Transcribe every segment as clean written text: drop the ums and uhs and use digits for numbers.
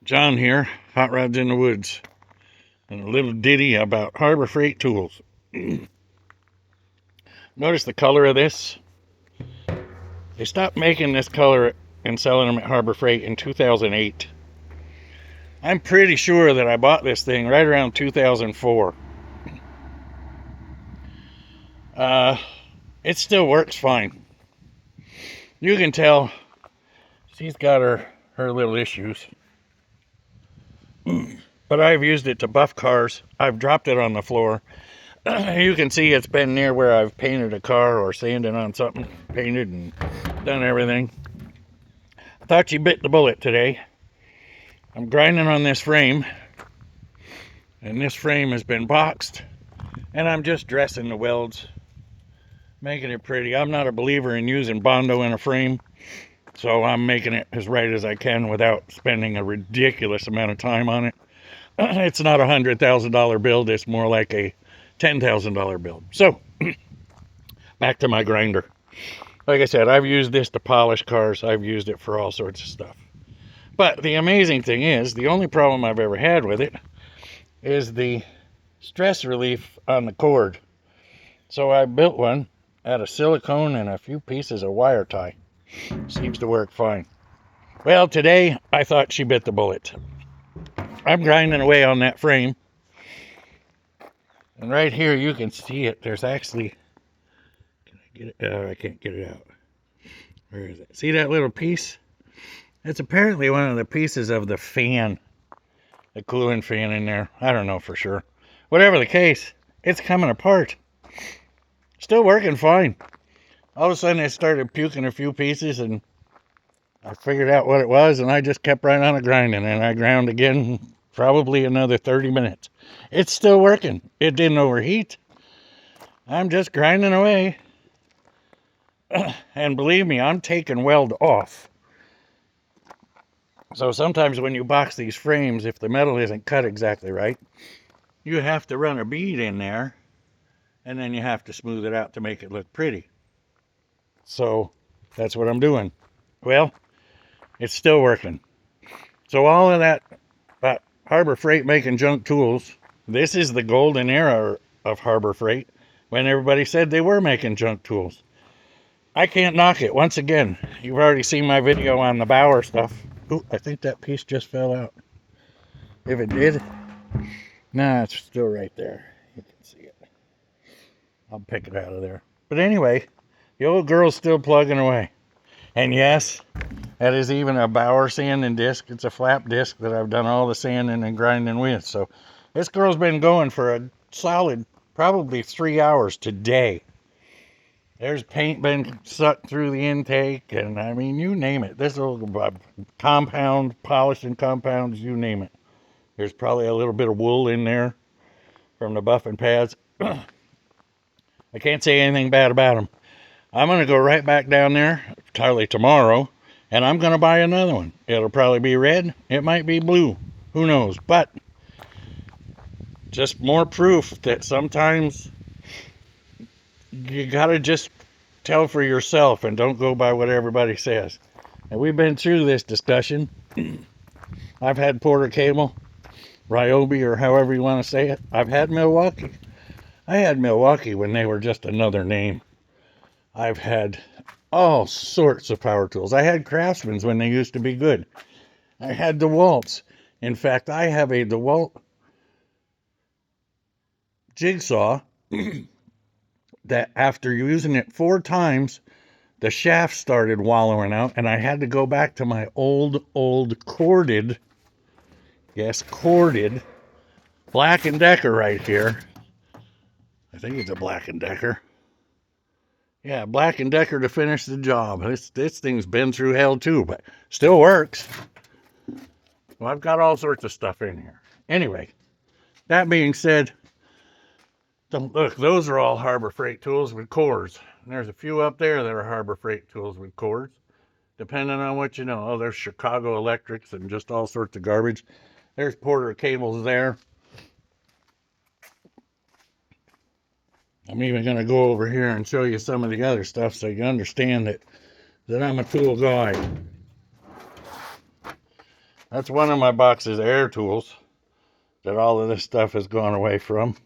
John here, Hot Rods in the Woods, and a little ditty about Harbor Freight tools. Notice the color of this? They stopped making this color and selling them at Harbor Freight in 2008. I'm pretty sure that I bought this thing right around 2004. It still works fine. You can tell she's got her little issues. But I've used it to buff cars. I've dropped it on the floor. You can see it's been near where I've painted a car or sanded on something, painted and done everything. I thought she bit the bullet today. I'm grinding on this frame, and this frame has been boxed, and I'm just dressing the welds, making it pretty. I'm not a believer in using Bondo in a frame, so I'm making it as right as I can without spending a ridiculous amount of time on it. It's not a $100,000 build, it's more like a $10,000 build. So, back to my grinder. Like I said, I've used this to polish cars. I've used it for all sorts of stuff. But the amazing thing is, the only problem I've ever had with it is the stress relief on the cord. So I built one out of silicone and a few pieces of wire tie. Seems to work fine. Well, today I thought she bit the bullet. I'm grinding away on that frame. And right here you can see it. There's actually, can I get it? Oh, I can't get it out. Where is it? See that little piece? It's apparently one of the pieces of the fan. The cooling fan in there. I don't know for sure. Whatever the case, it's coming apart. Still working fine. All of a sudden it started puking a few pieces and I figured out what it was and I just kept right on it grinding, and I ground again probably another 30 minutes. It's still working. It didn't overheat. I'm just grinding away. And believe me, I'm taking weld off. So sometimes when you box these frames, if the metal isn't cut exactly right, you have to run a bead in there and then you have to smooth it out to make it look pretty. So that's what I'm doing. Well, it's still working. So all of that Harbor Freight making junk tools, this is the golden era of Harbor Freight when everybody said they were making junk tools. I can't knock it. Once again, you've already seen my video on the Bauer stuff. Ooh, I think that piece just fell out. If it did, nah, it's still right there. You can see it. I'll pick it out of there. But anyway, the old girl's still plugging away. And yes, that is even a Bauer sanding disc. It's a flap disc that I've done all the sanding and grinding with. So this girl's been going for a solid probably 3 hours today. There's paint been sucked through the intake, and I mean, you name it. This little compound, polishing compounds, you name it. There's probably a little bit of wool in there from the buffing pads. I can't say anything bad about them. I'm going to go right back down there, probably tomorrow, and I'm going to buy another one. It'll probably be red. It might be blue. Who knows? But just more proof that sometimes you got to just tell for yourself and don't go by what everybody says. And we've been through this discussion. I've had Porter Cable, Ryobi, or however you want to say it. I've had Milwaukee. I had Milwaukee when they were just another name. I've had all sorts of power tools. I had Craftsman's when they used to be good. I had DeWalt's. In fact, I have a DeWalt jigsaw that after using it 4 times, the shaft started wallowing out, and I had to go back to my old corded, yes, corded Black & Decker right here. I think it's a Black & Decker. Yeah, Black & Decker to finish the job. This thing's been through hell too, but still works. Well, I've got all sorts of stuff in here. Anyway, that being said, look, those are all Harbor Freight tools with cords. And there's a few up there that are Harbor Freight tools with cords, depending on what you know. Oh, there's Chicago Electrics and just all sorts of garbage. There's Porter Cables there. I'm even going to go over here and show you some of the other stuff so you understand that I'm a tool guy. That's one of my boxes of air tools that all of this stuff has gone away from.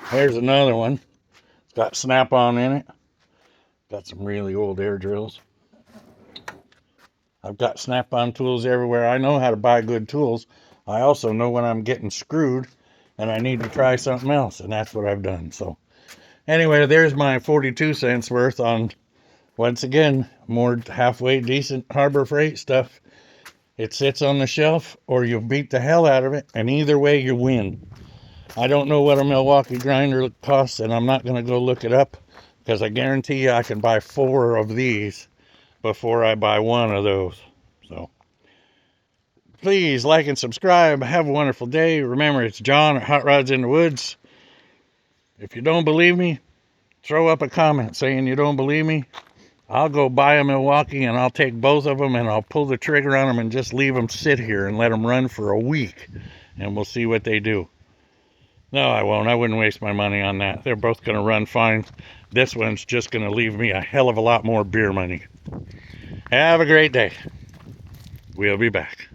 Here's another one. It's got snap-on in it. Got some really old air drills. I've got snap-on tools everywhere. I know how to buy good tools. I also know when I'm getting screwed and I need to try something else, and that's what I've done. So anyway, there's my 42 cents worth on, once again, more halfway decent Harbor Freight stuff. It sits on the shelf, or you beat the hell out of it, and either way you win. I don't know what a Milwaukee grinder costs, and I'm not going to go look it up, because I guarantee you I can buy 4 of these before I buy 1 of those. So please like and subscribe. Have a wonderful day. Remember, it's John at Hot Rods in the Woods. If you don't believe me, throw up a comment saying you don't believe me. I'll go buy a Milwaukee and I'll take both of them and I'll pull the trigger on them and just leave them sit here and let them run for a week, and we'll see what they do. No, I won't. I wouldn't waste my money on that. They're both going to run fine. This one's just going to leave me a hell of a lot more beer money. Have a great day. We'll be back.